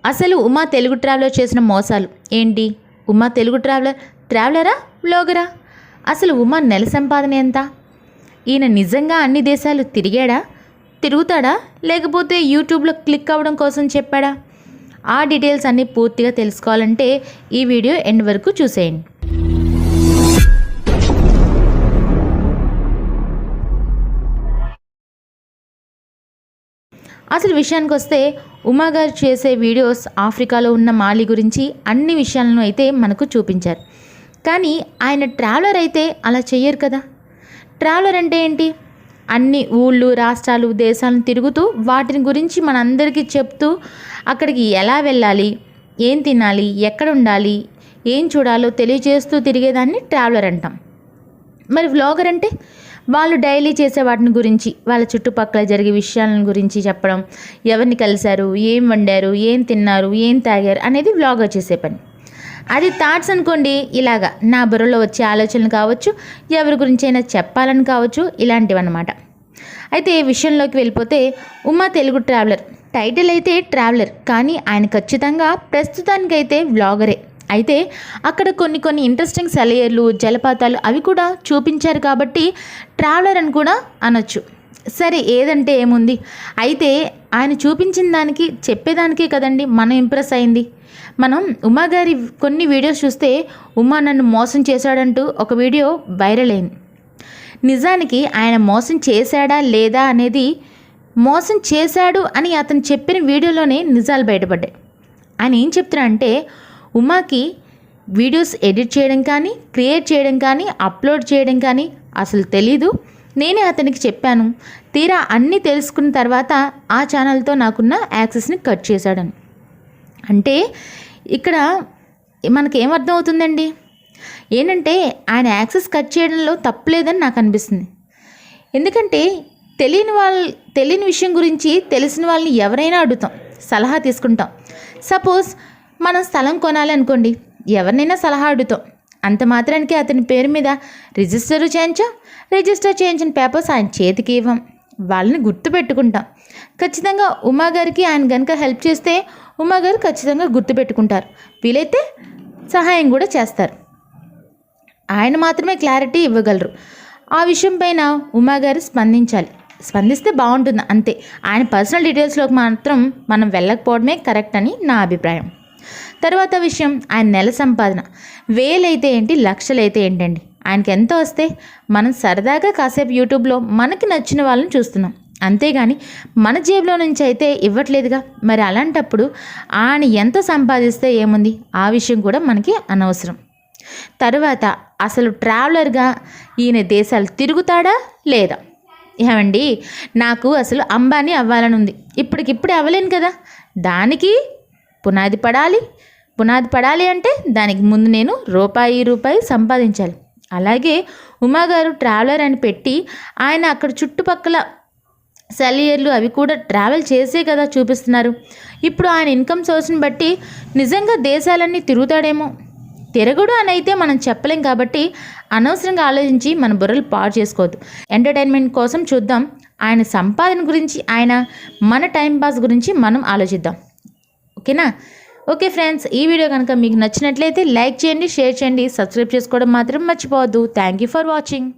అసలు ఉమా తెలుగు ట్రావెలర్ చేసిన మోసాలు ఏంటి? ఉమా తెలుగు ట్రావెలరా వ్లాగరా? అసలు ఉమా నెల సంపాదన ఎంత? ఈయన నిజంగా అన్ని దేశాలు తిరుగుతాడా లేకపోతే యూట్యూబ్లో క్లిక్ అవ్వడం కోసం చెప్పాడా? ఆ డీటెయిల్స్ అన్నీ పూర్తిగా తెలుసుకోవాలంటే ఈ వీడియో ఎండ్ వరకు చూసేయండి. అసలు విషయానికి వస్తే ఉమా గారు చేసే వీడియోస్ ఆఫ్రికాలో ఉన్న మాలి గురించి అన్ని విషయాలను అయితే మనకు చూపించారు. కానీ ఆయన ట్రావెలర్ అయితే అలా చెయ్యరు కదా. ట్రావెలర్ అంటే ఏంటి? అన్ని ఊళ్ళు, రాష్ట్రాలు, దేశాలను తిరుగుతూ వాటిని గురించి మనందరికీ చెప్తూ అక్కడికి ఎలా వెళ్ళాలి, ఏం తినాలి, ఎక్కడ ఉండాలి, ఏం చూడాలో తెలియజేస్తూ తిరిగేదాన్ని ట్రావెలర్ అంటాం. మరి వ్లాగర్ అంటే వాళ్ళు డైలీ చేసే వాటిని గురించి, వాళ్ళ చుట్టుపక్కల జరిగే విషయాలను గురించి చెప్పడం, ఎవరిని కలిశారు, ఏం వండారు, ఏం తిన్నారు, ఏం తాగారు అనేది వ్లాగర్ చేసే పని. అది థాట్స్ అనుకోండి, ఇలాగా నా బుర్రలో వచ్చే ఆలోచనలు కావచ్చు, ఎవరి గురించి అయినా చెప్పాలని కావచ్చు, ఇలాంటివన్నమాట. అయితే విషయంలోకి వెళ్ళిపోతే ఉమా తెలుగు ట్రావెలర్ టైటిల్ అయితే ట్రావెలర్, కానీ ఆయన ఖచ్చితంగా ప్రస్తుతానికైతే వ్లాగరే. అయితే అక్కడ కొన్ని ఇంట్రెస్టింగ్ సెలయేర్లు, జలపాతాలు అవి కూడా చూపించారు కాబట్టి ట్రావెలర్ అని కూడా అనొచ్చు. సరే, ఏదంటే ఏముంది. అయితే ఆయన చూపించిన దానికి, చెప్పేదానికే కదండి మనం ఇంప్రెస్ అయింది. మనం ఉమా గారి కొన్ని వీడియోస్ చూస్తే ఉమా నన్ను మోసం చేశాడంటూ ఒక వీడియో వైరల్ అయింది. నిజానికి ఆయన మోసం చేశాడా లేదా అనేది, మోసం చేశాడు అని అతను చెప్పిన వీడియోలోనే నిజాలు బయటపడ్డాయి. ఆయన ఏం చెప్తున్నారంటే, ఉమాకి వీడియోస్ ఎడిట్ చేయడం కానీ, క్రియేట్ చేయడం కానీ, అప్లోడ్ చేయడం కానీ అసలు తెలీదు. నేనే అతనికి చెప్పాను. తీరా అన్నీ తెలుసుకున్న తర్వాత ఆ ఛానల్తో నాకున్న యాక్సెస్ని కట్ చేశాడని. అంటే ఇక్కడ మనకేమర్థం అవుతుందండి? ఏంటంటే ఆయన యాక్సెస్ కట్ చేయడంలో తప్పులేదని నాకు అనిపిస్తుంది. ఎందుకంటే తెలియని విషయం గురించి తెలిసిన వాళ్ళని ఎవరైనా అడుగుతాం, సలహా తీసుకుంటాం. సపోజ్ మనం స్థలం కొనాలి అనుకోండి, ఎవరినైనా సలహా అడుగుతాం. అంత మాత్రానికి అతని పేరు మీద రిజిస్టర్ చేయించిన పేపర్స్ ఆయన చేతికి ఇవ్వం. వాళ్ళని గుర్తుపెట్టుకుంటాం. ఖచ్చితంగా ఉమా గారికి ఆయన కనుక హెల్ప్ చేస్తే ఉమా గారు ఖచ్చితంగా గుర్తుపెట్టుకుంటారు. వీలైతే సహాయం కూడా చేస్తారు. ఆయన మాత్రమే క్లారిటీ ఇవ్వగలరు. ఆ విషయం పైన ఉమా గారు స్పందిస్తే బాగుంటుంది, అంతే. ఆయన పర్సనల్ డీటెయిల్స్లోకి మాత్రం మనం వెళ్ళకపోవడమే కరెక్ట్ అని నా అభిప్రాయం. తర్వాత విషయం, ఆయన నెల సంపాదన వేలైతే ఏంటి, లక్షలైతే ఏంటండి. ఆయనకి ఎంత వస్తే మనం సరదాగా కాసేపు యూట్యూబ్లో మనకి నచ్చిన వాళ్ళని చూస్తున్నాం, అంతేగాని మన జేబులో నుంచి అయితే ఇవ్వట్లేదుగా. మరి అలాంటప్పుడు ఆయన ఎంత సంపాదిస్తే ఏముంది, ఆ విషయం కూడా మనకి అనవసరం. తరువాత అసలు ట్రావెలర్గా ఈయన దేశాలు తిరుగుతాడా లేదా? ఏమండి, నాకు అసలు అంబానీ అవ్వాలని ఉంది. ఇప్పటికిప్పుడు అవ్వలేను కదా. దానికి పునాది పడాలి అంటే దానికి ముందు నేను రూపాయి సంపాదించాలి. అలాగే ఉమా గారు ట్రావెలర్ అని పెట్టి ఆయన అక్కడ చుట్టుపక్కల సెలయేర్లు అవి కూడా ట్రావెల్ చేసే కదా చూపిస్తున్నారు. ఇప్పుడు ఆయన ఇన్కమ్ సోర్స్ని బట్టి నిజంగా దేశాలన్నీ తిరుగుతాడేమో. తిరగడు అని అయితే మనం చెప్పలేం. కాబట్టి అనవసరంగా ఆలోచించి మన బుర్రలు పాడు చేసుకోవద్దు. ఎంటర్టైన్మెంట్ కోసం చూద్దాం. ఆయన సంపాదన గురించి, మన టైంపాస్ గురించి మనం ఆలోచిద్దాం. ఓకేనా? ఓకే ఫ్రెండ్స్, ఈ వీడియో కనుక మీకు నచ్చినట్లయితే లైక్ చేయండి, షేర్ చేయండి, సబ్స్క్రైబ్ చేసుకోవడం మాత్రం మర్చిపోవద్దు. Thank you for watching.